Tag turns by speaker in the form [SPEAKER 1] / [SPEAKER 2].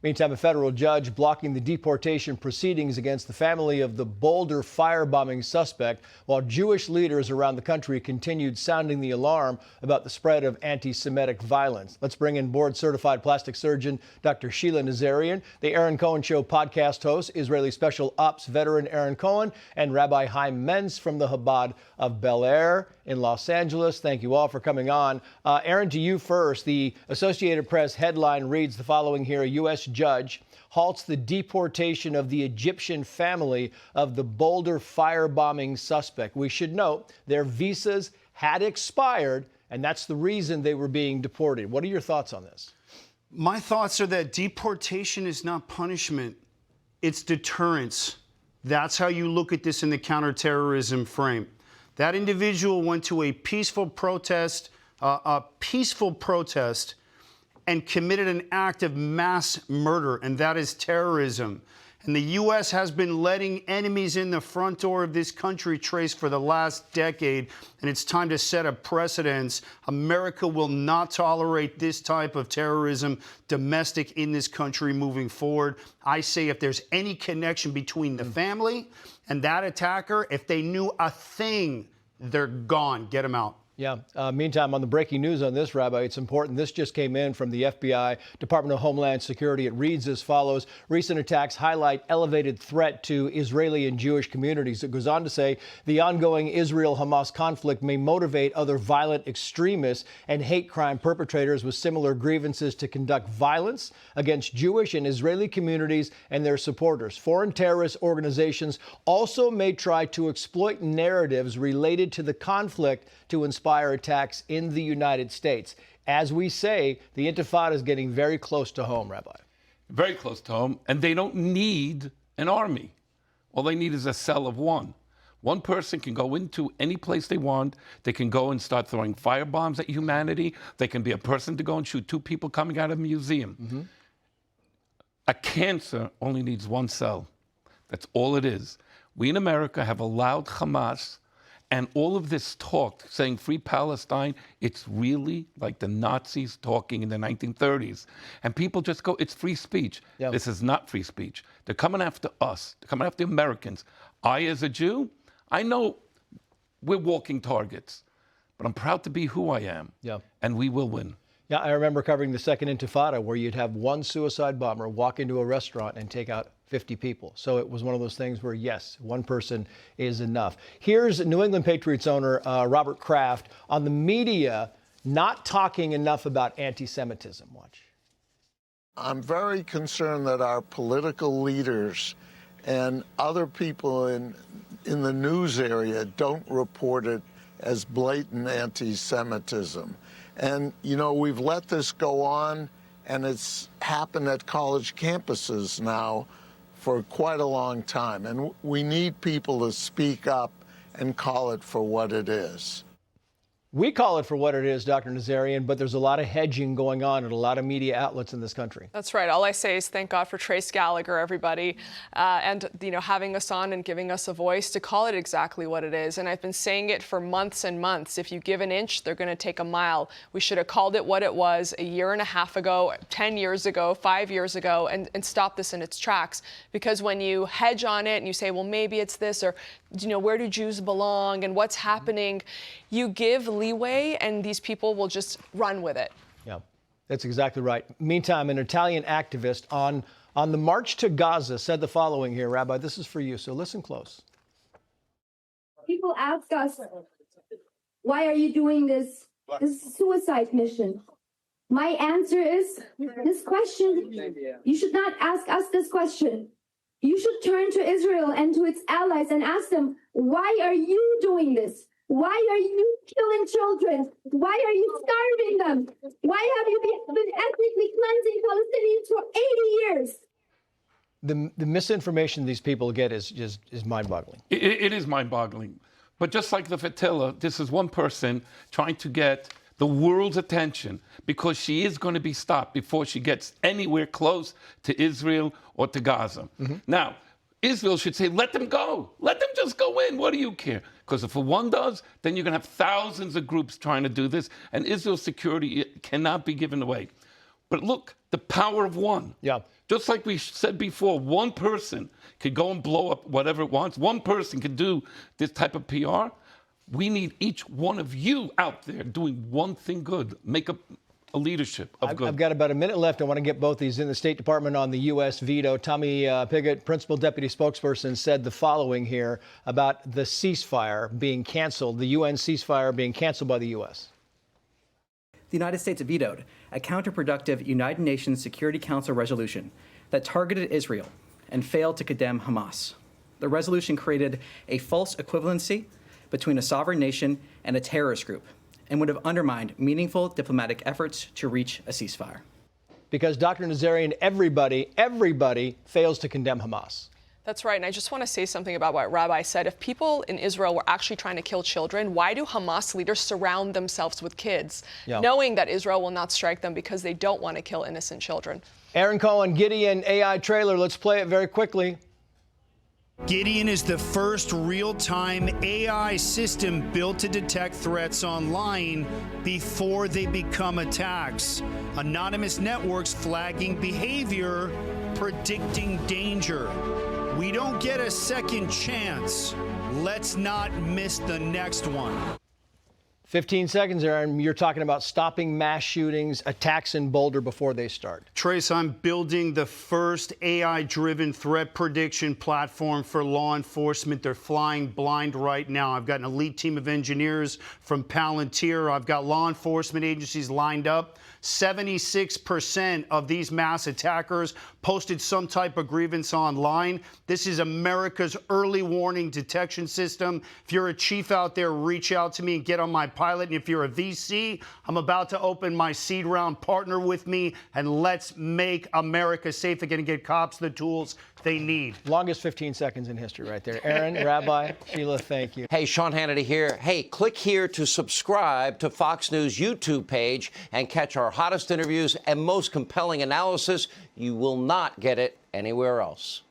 [SPEAKER 1] Meantime, a federal judge blocking the deportation proceedings against the family of the Boulder firebombing suspect, while Jewish leaders around the country continued sounding the alarm about the spread of anti-Semitic violence. Let's bring in board-certified plastic surgeon Dr. Sheila Nazarian, the Aaron Cohen Show podcast host, Israeli Special Ops veteran Aaron Cohen, and Rabbi Chaim Menz from the Chabad of Bel Air in Los Angeles. Thank you all for coming on. Aaron, to you first. The Associated Press headline reads the following here: a U.S. judge halts the deportation of the Egyptian family of the Boulder firebombing suspect. We should note their visas had expired, and that's the reason they were being deported. What are your thoughts on this?
[SPEAKER 2] My thoughts are that deportation is not punishment. It's deterrence. That's how you look at this in the counterterrorism frame. That individual went to a peaceful protest, and committed an act of mass murder, and that is terrorism. And the U.S. has been letting enemies in the front door of this country trace for the last decade, and it's time to set a precedence. America will not tolerate this type of terrorism domestic in this country moving forward. I say if there's any connection between the family and that attacker, if they knew a thing, they're gone. Get them out.
[SPEAKER 1] Yeah. Meantime, on the breaking news on this, Rabbi, it's important. This just came in from the FBI, Department of Homeland Security. It reads as follows: recent attacks highlight elevated threat to Israeli and Jewish communities. It goes on to say the ongoing Israel-Hamas conflict may motivate other violent extremists and hate crime perpetrators with similar grievances to conduct violence against Jewish and Israeli communities and their supporters. Foreign terrorist organizations also may try to exploit narratives related to the conflict to inspire attacks in the United States. As we say, the Intifada is getting very close to home, Rabbi.
[SPEAKER 3] Very close to home, and they don't need an army. All they need is a cell of one. One person can go into any place they want. They can go and start throwing firebombs at humanity. They can be a person to go and shoot two people coming out of a museum. Mm-hmm. A cancer only needs one cell. That's all it is. We in America have allowed Hamas and all of this talk saying free Palestine, it's really like the Nazis talking in the 1930s. And people just go, it's free speech. Yep. This is not free speech. They're coming after us. They're coming after Americans. I, as a Jew, I know we're walking targets, but I'm proud to be who I am. Yep. And we will win.
[SPEAKER 1] Yeah, I remember covering the second Intifada where you'd have one suicide bomber walk into a restaurant and take out 50 people. So it was one of those things where, yes, one person is enough. Here's New England Patriots owner Robert Kraft on the media not talking enough about anti-Semitism. Watch.
[SPEAKER 4] I'm very concerned that our political leaders and other people in the news area don't report it as blatant anti-Semitism. And, you know, we've let this go on, and it's happened at college campuses now for quite a long time. And we need people to speak up and call it for what it is.
[SPEAKER 1] We call it for what it is, Dr. Nazarian, but there's a lot of hedging going on at a lot of media outlets in this country.
[SPEAKER 5] That's right. All I say is thank God for Trace Gallagher, everybody, and having us on and giving us a voice to call it exactly what it is. And I've been saying it for months and months. If you give an inch, they're going to take a mile. We should have called it what it was a year and a half ago, 10 years ago, 5 years ago, and stop this in its tracks. Because when you hedge on it and you say, well, maybe it's this, or where do Jews belong and what's happening, you give leeway and these people will just run with it.
[SPEAKER 1] Yeah, that's exactly right. Meantime, an Italian activist on the march to Gaza said the following here, Rabbi, this is for you, so listen close.
[SPEAKER 6] People ask us, why are you doing this suicide mission? My answer is this question, you should not ask us this question. You should turn to Israel and to its allies and ask them, why are you doing this? Why are you killing children? Why are you starving them? Why have you been ethnically cleansing Palestinians for 80 years?
[SPEAKER 1] The misinformation these people get is mind-boggling.
[SPEAKER 3] It is mind-boggling. But just like the Fatila, this is one person trying to get the world's attention because she is going to be stopped before she gets anywhere close to Israel or to Gaza. Mm-hmm. Now, Israel should say, let them go. Let them just go in. What do you care? Because if one does, then you're going to have thousands of groups trying to do this, and Israel's security cannot be given away. But look, the power of one.
[SPEAKER 1] Yeah.
[SPEAKER 3] Just like we said before, one person could go and blow up whatever it wants. One person could do this type of PR. We need each one of you out there doing one thing good. Make a leadership of good.
[SPEAKER 1] I've got about a minute left. I want to get both these in. The State Department on the U.S. veto. Tommy Pigott, Principal Deputy Spokesperson, said the following here about the ceasefire being canceled, the UN ceasefire being canceled by the U.S.
[SPEAKER 7] The United States vetoed a counterproductive United Nations Security Council resolution that targeted Israel and failed to condemn Hamas. The resolution created a false equivalency between a sovereign nation and a terrorist group and would have undermined meaningful diplomatic efforts to reach a ceasefire.
[SPEAKER 1] Because Dr. Nazarian, everybody fails to condemn Hamas.
[SPEAKER 5] That's right. And I just want to say something about what Rabbi said. If people in Israel were actually trying to kill children, why do Hamas leaders surround themselves with kids, knowing that Israel will not strike them because they don't want to kill innocent children?
[SPEAKER 1] Aaron Cohen, Gideon AI trailer. Let's play it very quickly.
[SPEAKER 2] Gideon is the first real-time AI system built to detect threats online before they become attacks. Anonymous networks flagging behavior, predicting danger. We don't get a second chance. Let's not miss the next one.
[SPEAKER 1] 15 seconds, Aaron. You're talking about stopping mass shootings, attacks in Boulder before they start.
[SPEAKER 2] Trace, I'm building the first AI-driven threat prediction platform for law enforcement. They're flying blind right now. I've got an elite team of engineers from Palantir. I've got law enforcement agencies lined up. 76% of these mass attackers posted some type of grievance online. This is America's early warning detection system. If you're a chief out there, reach out to me and get on my pilot. And if you're a VC, I'm about to open my seed round. Partner with me, and let's make America safe again and get cops the tools they need.
[SPEAKER 1] Longest 15 seconds in history right there. Aaron, Rabbi, Sheila, thank you.
[SPEAKER 8] Hey, Sean Hannity here. Hey, click here to subscribe to Fox News YouTube page and catch our hottest interviews and most compelling analysis. You will not get it anywhere else.